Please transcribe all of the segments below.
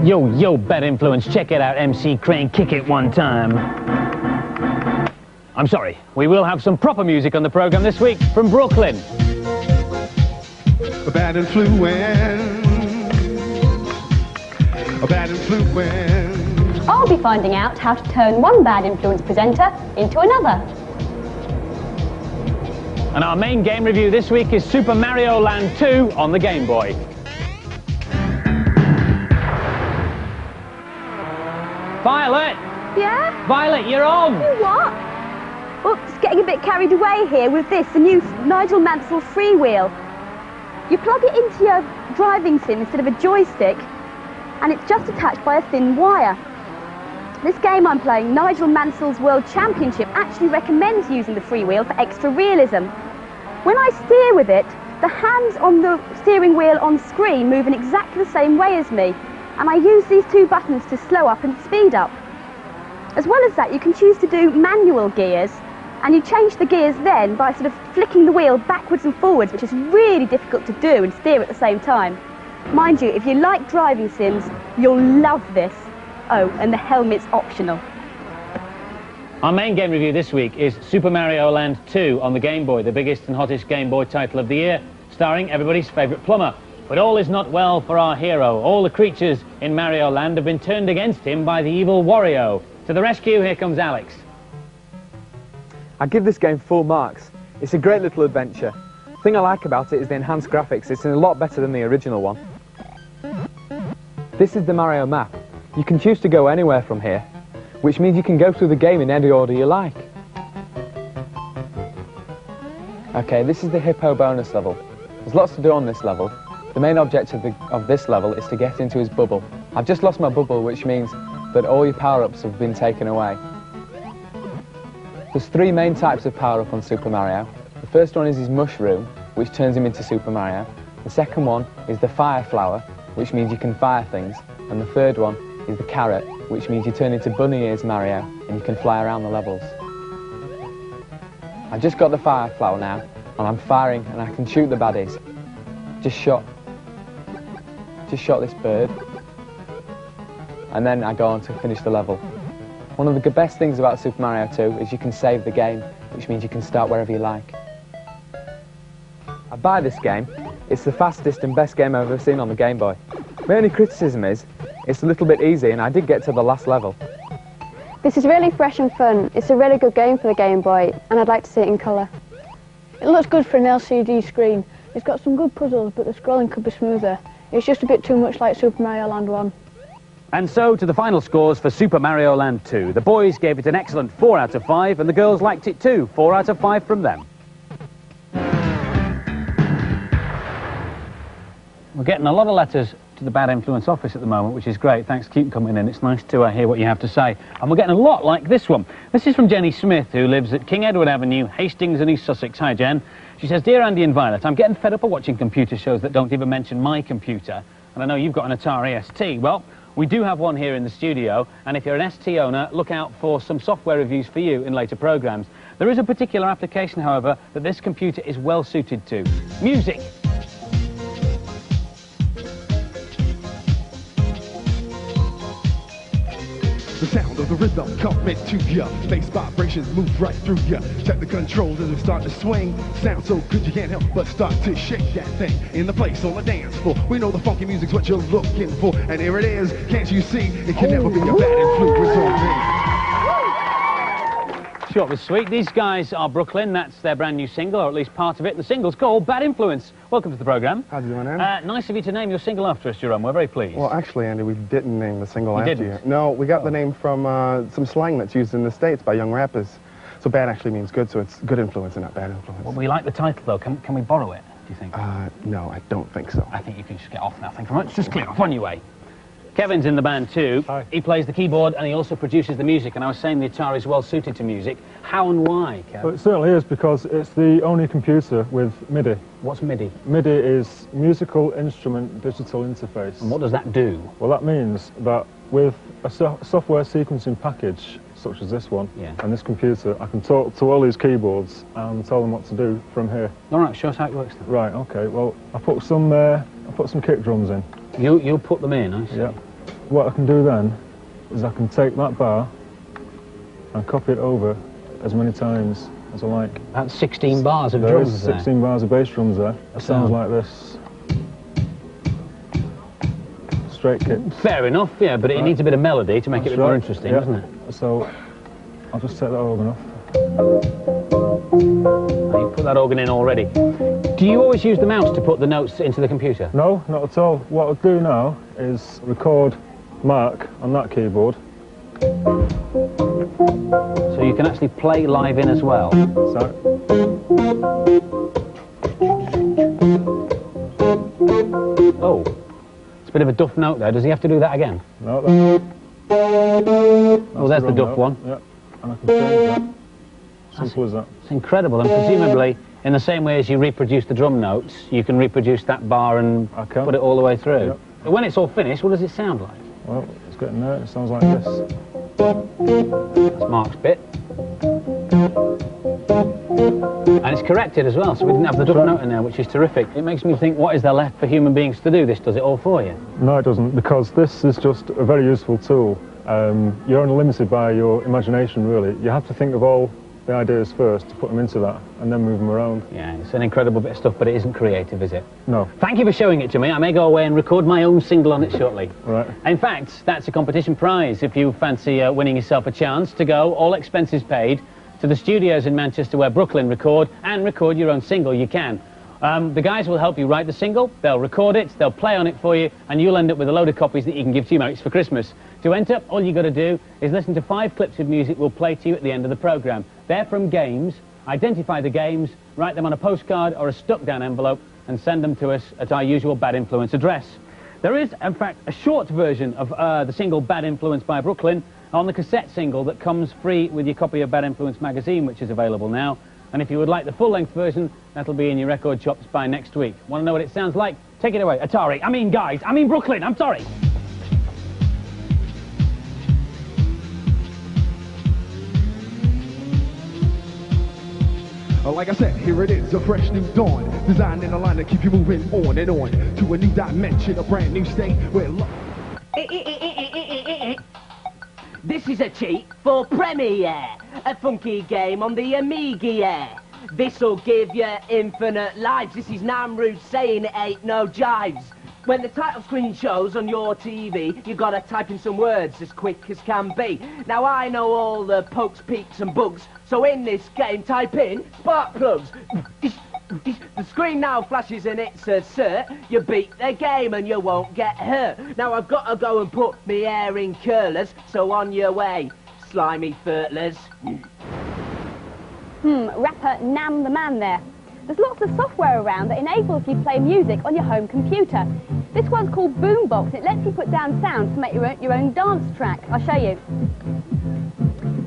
Yo, bad influence. Check it out, MC Crane. Kick it one time. I'm sorry. We will have some proper music on the programme this week from Brooklyn. A bad influence. A bad influence. I'll be finding out how to turn one bad influence presenter into another. And our main game review this week is Super Mario Land 2 on the Game Boy. Violet! Yeah? Violet, you're on! You what? Oops, getting a bit carried away here with this, the new Nigel Mansell freewheel. You plug it into your driving sim instead of a joystick, and it's just attached by a thin wire. This game I'm playing, Nigel Mansell's World Championship, actually recommends using the freewheel for extra realism. When I steer with it, the hands on the steering wheel on screen move in exactly the same way as me, and I use these two buttons to slow up and speed up. As well as that, you can choose to do manual gears, and you change the gears then by sort of flicking the wheel backwards and forwards, which is really difficult to do and steer at the same time. Mind you, if you like driving sims, you'll love this. Oh, and the helmet's optional. Our main game review this week is Super Mario Land 2 on the Game Boy, the biggest and hottest Game Boy title of the year, starring everybody's favourite plumber. But all is not well for our hero. All the creatures in Mario Land have been turned against him by the evil Wario. To the rescue, here comes Alex. I give this game full marks. It's a great little adventure. The thing I like about it is the enhanced graphics. It's a lot better than the original one. This is the Mario map. You can choose to go anywhere from here, which means you can go through the game in any order you like. Okay, this is the Hippo bonus level. There's lots to do on this level. The main objective of this level is to get into his bubble. I've just lost my bubble, which means that all your power-ups have been taken away. There's three main types of power-up on Super Mario. The first one is his mushroom, which turns him into Super Mario. The second one is the fire flower, which means you can fire things. And the third one is the carrot, which means you turn into Bunny Ears Mario and you can fly around the levels. I've just got the fire flower now, and I'm firing and I can shoot the baddies. Just shot this bird, and then I go on to finish the level. One of the best things about Super Mario 2 is you can save the game, which means you can start wherever you like. I buy this game. It's the fastest and best game I've ever seen on the Game Boy. My only criticism is it's a little bit easy, and I did get to the last level. This is really fresh and fun. It's a really good game for the Game Boy, and I'd like to see it in colour. It looks good for an LCD screen. It's got some good puzzles, but the scrolling could be smoother. It's just a bit too much like Super Mario Land 1. And so to the final scores for Super Mario Land 2. The boys gave it an excellent 4 out of 5, and the girls liked it too. 4 out of 5 from them. We're getting a lot of letters to the Bad Influence office at the moment, which is great. Thanks to keep coming in. It's nice to hear what you have to say. And we're getting a lot like this one. This is from Jenny Smith, who lives at King Edward Avenue, Hastings in East Sussex. Hi, Jen. She says, Dear Andy and Violet, I'm getting fed up of watching computer shows that don't even mention my computer. And I know you've got an Atari ST. Well, we do have one here in the studio, and if you're an ST owner, look out for some software reviews for you in later programmes. There is a particular application, however, that this computer is well suited to. Music. The sound of the rhythm coming to ya. Bass vibrations move right through ya. Check the controls as we start to swing. Sound so good you can't help but start to shake that thing in the place on the dance floor. We know the funky music's what you're looking for, and here it is. Can't you see? It can never be a bad influence on me. Short but sweet. These guys are Brooklyn. That's their brand new single, or at least part of it. The single's called Bad Influence. Welcome to the programme. How's it going, Andy? Nice of you to name your single after us, Jerome. We're very pleased. Well, actually, Andy, we didn't name the single You after didn't? you. No, we got the name from some slang that's used in the States by young rappers. So bad actually means good, so it's good influence and not bad influence. Well, we like the title, though. Can we borrow it, do you think? No, I don't think so. I think you can just get off now. Thank you very much. Just clear off on your way. Kevin's in the band too. Hi. He plays the keyboard and he also produces the music. And I was saying the Atari's well suited to music. How and why, Kev? Well, it certainly is, because it's the only computer with MIDI. What's MIDI? MIDI is Musical Instrument Digital Interface. And what does that do? Well, that means that with a software sequencing package, such as this one, Yeah. and this computer, I can talk to all these keyboards and tell them what to do from here. All right, show us how it works then. Right, okay, well, I put some kick drums in. You put them in, I see. Yeah. what I can do then is I can take that bar and copy it over as many times as I like. That's 16 bars of There drums is there. 16 bars of bass drums there. It sounds So- like this. Straight kick. Fair enough, yeah, but it Right. needs a bit of melody to make it a That's bit more right. interesting, Yeah. doesn't it? So I'll just take that organ off. Oh, you put that organ in already. Do you always use the mouse to put the notes into the computer? No, not at all. What I'll do now is record Mark on that keyboard. So you can actually play live in as well. So, Oh, it's a bit of a duff note there. Does he have to do that again? no, that's Oh, there's the wrong duff note. one. Yeah, and I can change that. Simple as that. It's incredible, and presumably, in the same way as you reproduce the drum notes, you can reproduce that bar and I can. put it all the way through. Yep. But when it's all finished, what does it sound like? Well, it's getting there. It sounds like this. That's Mark's bit. And it's corrected as well, so we didn't have the duff note in there, which is terrific. It makes me think, what is there left for human beings to do? This does it all for you. No, it doesn't, because this is just a very useful tool. You're only limited by your imagination, really. You have to think of all the ideas first to put them into that, and then move them around. Yeah, it's an incredible bit of stuff, but it isn't creative, is it? No. Thank you for showing it to me. I may go away and record my own single on it shortly. Right. In fact, that's a competition prize if you fancy winning yourself a chance to go, all expenses paid, to the studios in Manchester where Brooklyn record, and record your own single. You can. The guys will help you write the single, they'll record it, they'll play on it for you, and you'll end up with a load of copies that you can give to your mates for Christmas. To enter, all you've got to do is listen to 5 clips of music we'll play to you at the end of the programme. They're from games. Identify the games, write them on a postcard or a stuck-down envelope, and send them to us at our usual Bad Influence address. There is, in fact, a short version of the single Bad Influence by Brooklyn on the cassette single that comes free with your copy of Bad Influence magazine, which is available now. And if you would like the full-length version, that'll be in your record shops by next week. Want to know what it sounds like? Take it away. Atari. I mean, guys. I mean, Brooklyn. I'm sorry. Like I said, here it is, a fresh new dawn, designed in a line to keep you moving on and on to a new dimension, a brand new state where love. This is a cheat for Premiere, a funky game on the Amiga, yeah. This'll give you infinite lives. This is Namrud saying it ain't no jives. When the title screen shows on your TV, you gotta type in some words as quick as can be. Now I know all the pokes, peaks and bugs, so in this game type in spark plugs. The screen now flashes and it's a cert. You beat the game and you won't get hurt. Now I've got to go and put me hair in curlers, so on your way, slimy furtlers. Rapper Nam the Man there. There's lots of software around that enables you to play music on your home computer. This one's called Boombox. It lets you put down sounds to make your own dance track. I'll show you.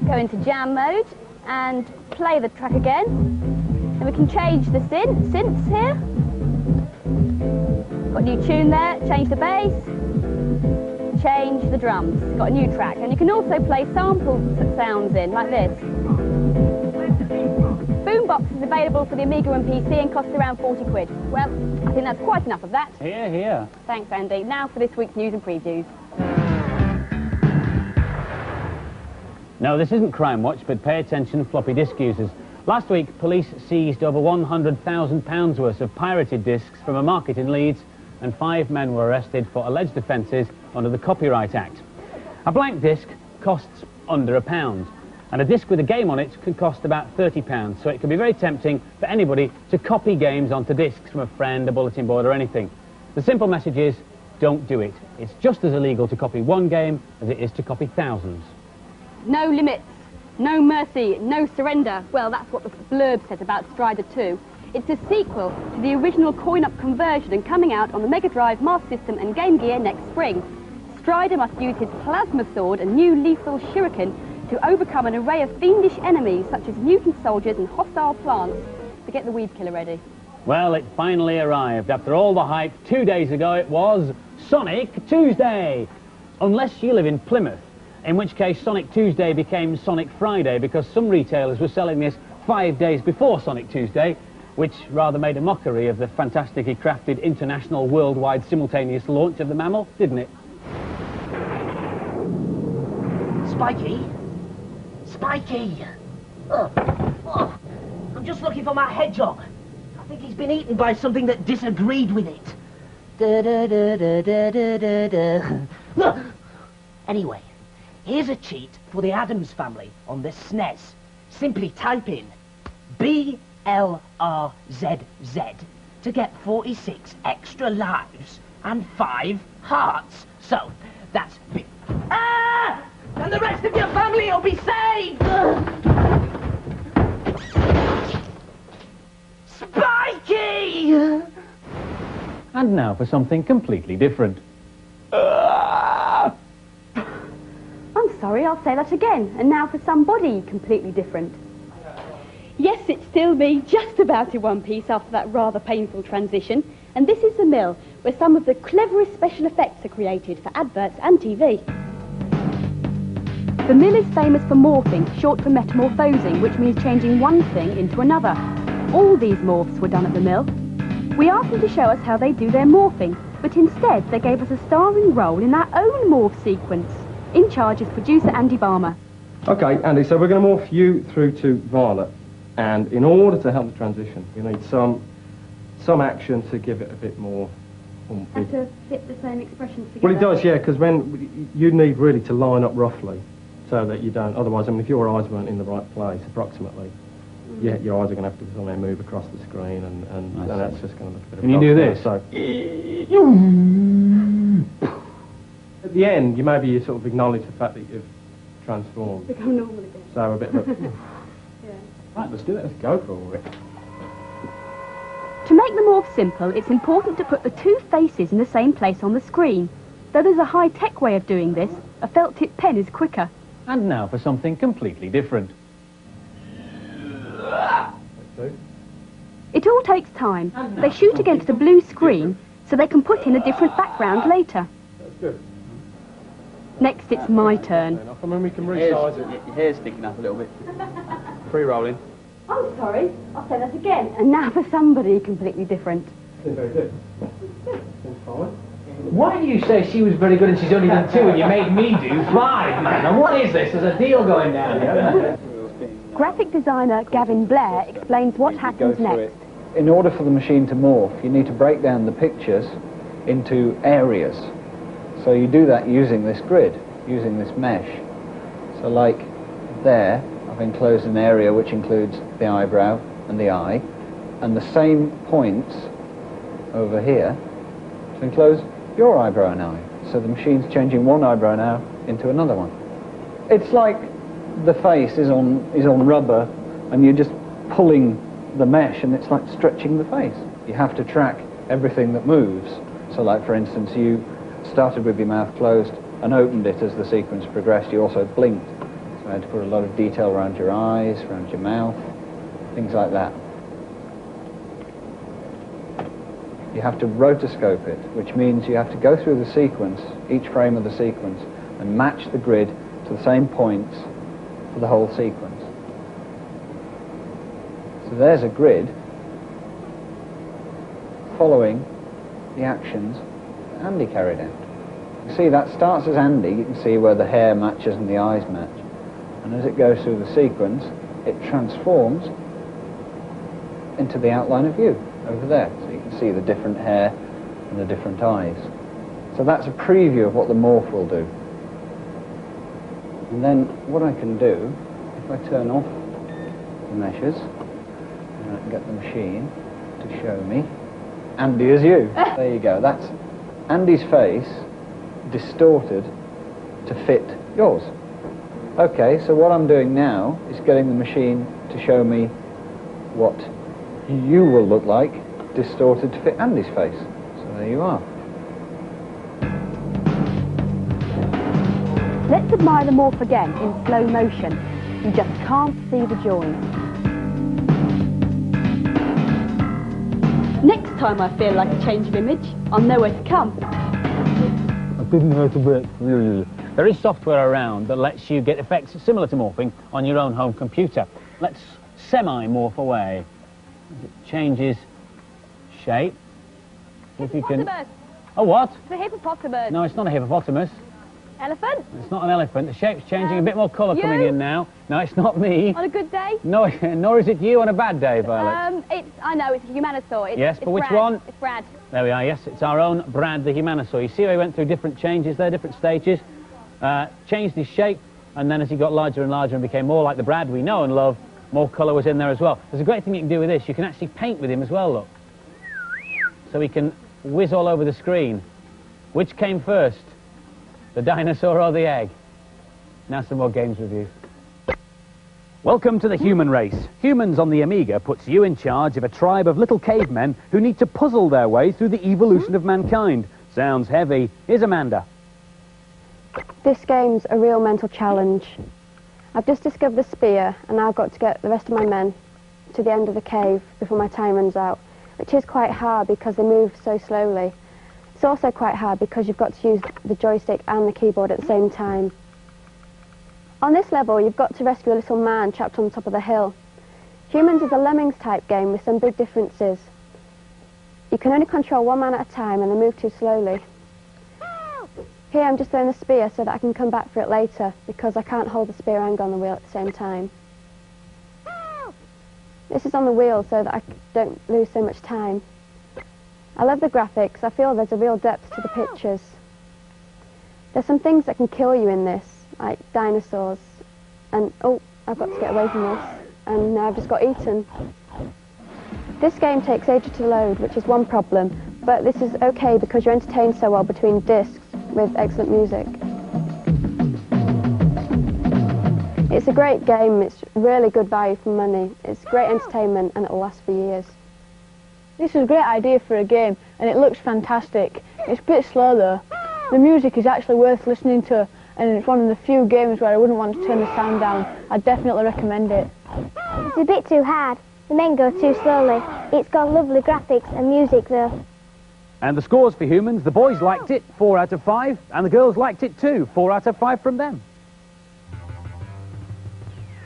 Go into jam mode and play the track again. And we can change the synths here. Got a new tune there, change the bass, change the drums. Got a new track. And you can also play sample sounds in, like this. Boombox is available for the Amiga and PC and costs around 40 quid. Well, I think that's quite enough of that. Here, here. Thanks, Andy. Now for this week's news and previews. No, this isn't Crime Watch, but pay attention, floppy disk users. Last week, police seized over £100,000 worth of pirated discs from a market in Leeds, and 5 men were arrested for alleged offences under the Copyright Act. A blank disc costs under £1, and a disc with a game on it could cost about £30, so it can be very tempting for anybody to copy games onto discs from a friend, a bulletin board or anything. The simple message is, don't do it. It's just as illegal to copy one game as it is to copy thousands. No limits, no mercy, no surrender. Well, that's what the blurb said about Strider 2. It's a sequel to the original coin-up conversion and coming out on the Mega Drive, Master System and Game Gear next spring. Strider must use his plasma sword and new lethal shuriken to overcome an array of fiendish enemies such as mutant soldiers and hostile plants. To get the weed killer ready. Well, it finally arrived. After all the hype, 2 days ago it was Sonic Tuesday. Unless you live in Plymouth, in which case Sonic Tuesday became Sonic Friday because some retailers were selling this 5 days before Sonic Tuesday, which rather made a mockery of the fantastically crafted international, worldwide, simultaneous launch of the mammal, didn't it? Spiky? Spiky! Oh, I'm just looking for my hedgehog. I think he's been eaten by something that disagreed with it. Look! Anyway, here's a cheat for the Addams family on the SNES. Simply type in BLRZZ to get 46 extra lives and 5 hearts. So, that's big. Ah! And the rest of your family will be saved! Spiky! And now for something completely different. I'm sorry, I'll say that again. And now for somebody completely different. Yes, it's still me, just about in one piece after that rather painful transition. And this is the mill, where some of the cleverest special effects are created for adverts and TV. The mill is famous for morphing, short for metamorphosing, which means changing one thing into another. All these morphs were done at the mill. We asked them to show us how they do their morphing, but instead they gave us a starring role in our own morph sequence. In charge is producer Andy Barmer. Okay, Andy, so we're going to morph you through to Violet, and in order to help the transition, you need some action to give it a bit more oomph. Have to fit the same expressions together. Well, it does, yeah, because when you need really to line up roughly, so that you don't. Otherwise, I mean, if your eyes weren't in the right place, approximately, yeah, your eyes are going to have to somewhere move across the screen, and that's just going to look a bit of. Can you do this? So at the end, you maybe sort of acknowledge the fact that you've transformed. Become normal again. So a bit of a. Yeah. Right, let's do it. Let's go for it. To make the morph simple, it's important to put the two faces in the same place on the screen. Though there's a high-tech way of doing this, a felt-tip pen is quicker. And now for something completely different. It all takes time. They shoot against a blue screen, so they can put in a different background later. That's good. Next, it's my turn. I mean, we can resize it. Your hair's sticking up a little bit. Free-rolling. Oh, sorry. I'll say that again. And now for somebody completely different. It's very good. It's fine. Why do you say she was very good and she's only done 2 and you made me do 5, man? And what is this? There's a deal going down here. Graphic designer Gavin Blair explains what happens next. In order for the machine to morph, you need to break down the pictures into areas. So you do that using this grid, using this mesh. So like there, I've enclosed an area which includes the eyebrow and the eye, and the same points over here to enclose your eyebrow and eye. So the machine's changing one eyebrow now into another one. It's like the face is on rubber and you're just pulling the mesh and it's like stretching the face. You have to track everything that moves. So like for instance, you started with your mouth closed and opened it as the sequence progressed. You also blinked. So I had to put a lot of detail around your eyes, around your mouth, things like that. You have to rotoscope it, which means you have to go through the sequence, each frame of the sequence, and match the grid to the same points for the whole sequence. So there's a grid following the actions that Andy carried out. You see, that starts as Andy. You can see where the hair matches and the eyes match. And as it goes through the sequence, it transforms into the outline of you over there. So you can see the different hair and the different eyes. So that's a preview of what the morph will do. And then what I can do, if I turn off the meshes, and I can get the machine to show me Andy as you. There you go. That's Andy's face distorted to fit yours. Okay, so what I'm doing now is getting the machine to show me what you will look like distorted to fit Andy's face. So there you are. Let's admire the morph again in slow motion. You just can't see the join. Next time I feel like a change of image, I'll know where to come. I didn't know to break, really. There is software around that lets you get effects similar to morphing on your own home computer. Let's semi-morph away. It changes shape. If you can... Hippopotamus! Oh, what? It's a hippopotamus. No, it's not a hippopotamus. Elephant? It's not an elephant. The shape's changing, a bit more colour coming in now. No, it's not me. On a good day? No, nor is it you on a bad day, Violet. I know, it's a Humanosaur. Yes, but which one? It's Brad. There we are, yes, it's our own Brad the Humanosaur. You see how he went through different changes there, different stages. Changed his shape, and then as he got larger and larger and became more like the Brad we know and love, more colour was in there as well. There's a great thing you can do with this. You can actually paint with him as well, look. So he can whiz all over the screen. Which came first? The dinosaur or the egg? Now some more games reviews. Welcome to the human race. Humans on the Amiga puts you in charge of a tribe of little cavemen who need to puzzle their way through the evolution of mankind. Sounds heavy. Here's Amanda. This game's a real mental challenge. I've just discovered the spear and now I've got to get the rest of my men to the end of the cave before my time runs out, which is quite hard because they move so slowly. It's also quite hard because you've got to use the joystick and the keyboard at the same time. On this level, you've got to rescue a little man trapped on top of the hill. Humans is a Lemmings type game with some big differences. You can only control one man at a time and they move too slowly. Here I'm just throwing the spear so that I can come back for it later because I can't hold the spear and on the wheel at the same time. This is on the wheel so that I don't lose so much time. I love the graphics. I feel there's a real depth to the pictures. There's some things that can kill you in this, like dinosaurs. And, oh, I've got to get away from this. And now I've just got eaten. This game takes ages to load, which is one problem. But this is okay because you're entertained so well between discs with excellent music. It's a great game. It's really good value for money. It's great entertainment and it'll last for years. This is a great idea for a game, and it looks fantastic. It's a bit slow though. The music is actually worth listening to, and it's one of the few games where I wouldn't want to turn the sound down. I'd definitely recommend it. It's a bit too hard. The men go too slowly. It's got lovely graphics and music though. And the scores for Humans, the boys liked it, 4 out of 5, and the girls liked it too, 4 out of 5 from them.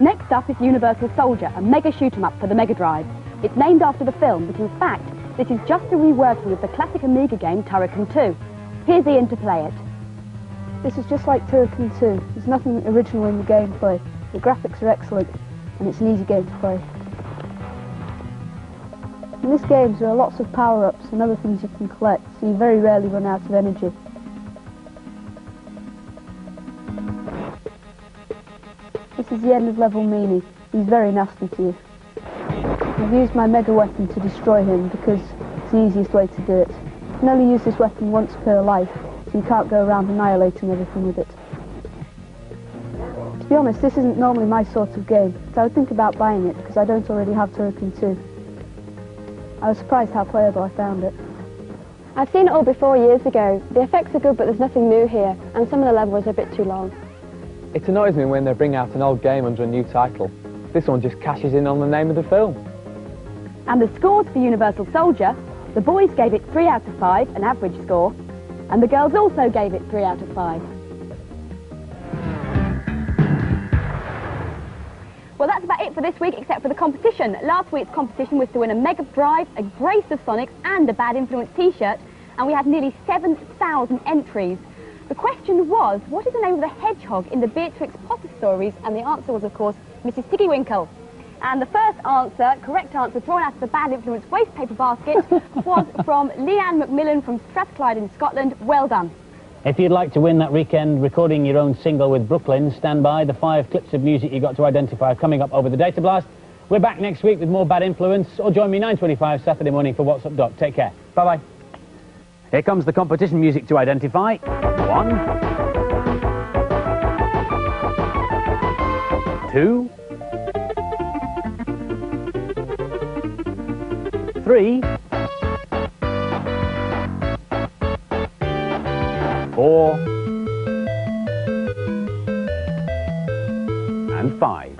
Next up is Universal Soldier, a mega shoot-'em-up for the Mega Drive. It's named after the film, but in fact, this is just a reworking of the classic Amiga game Turrican 2. Here's Ian to play it. This is just like Turrican 2. There's nothing original in the gameplay. The graphics are excellent, and it's an easy game to play. In this game, there are lots of power-ups and other things you can collect, so you very rarely run out of energy. This is the end of level Meanie. He's very nasty to you. I've used my mega weapon to destroy him because it's the easiest way to do it. You can only use this weapon once per life, so you can't go around annihilating everything with it. To be honest, this isn't normally my sort of game, but I would think about buying it because I don't already have Turrican 2. I was surprised how playable I found it. I've seen it all before years ago. The effects are good, but there's nothing new here, and some of the levels are a bit too long. It annoys me when they bring out an old game under a new title. This one just cashes in on the name of the film. And the scores for Universal Soldier, the boys gave it 3 out of 5, an average score, and the girls also gave it 3 out of 5. Well, that's about it for this week, except for the competition. Last week's competition was to win a Mega Drive, a brace of Sonics, and a Bad Influence t-shirt, and we had nearly 7,000 entries. The question was, what is the name of the hedgehog in the Beatrix Potter stories? And the answer was, of course, Mrs. Tiggywinkle. And the first answer, correct answer, thrown out of the Bad Influence waste paper basket was from Leanne McMillan from Strathclyde in Scotland. Well done. If you'd like to win that weekend recording your own single with Brooklyn, stand by. The 5 clips of music you got to identify are coming up over the Data Blast. We're back next week with more Bad Influence, or join me 9:25 Saturday morning for What's Up Doc. Take care. Bye-bye. Here comes the competition music to identify. 1, 2, 3, 4, and 5.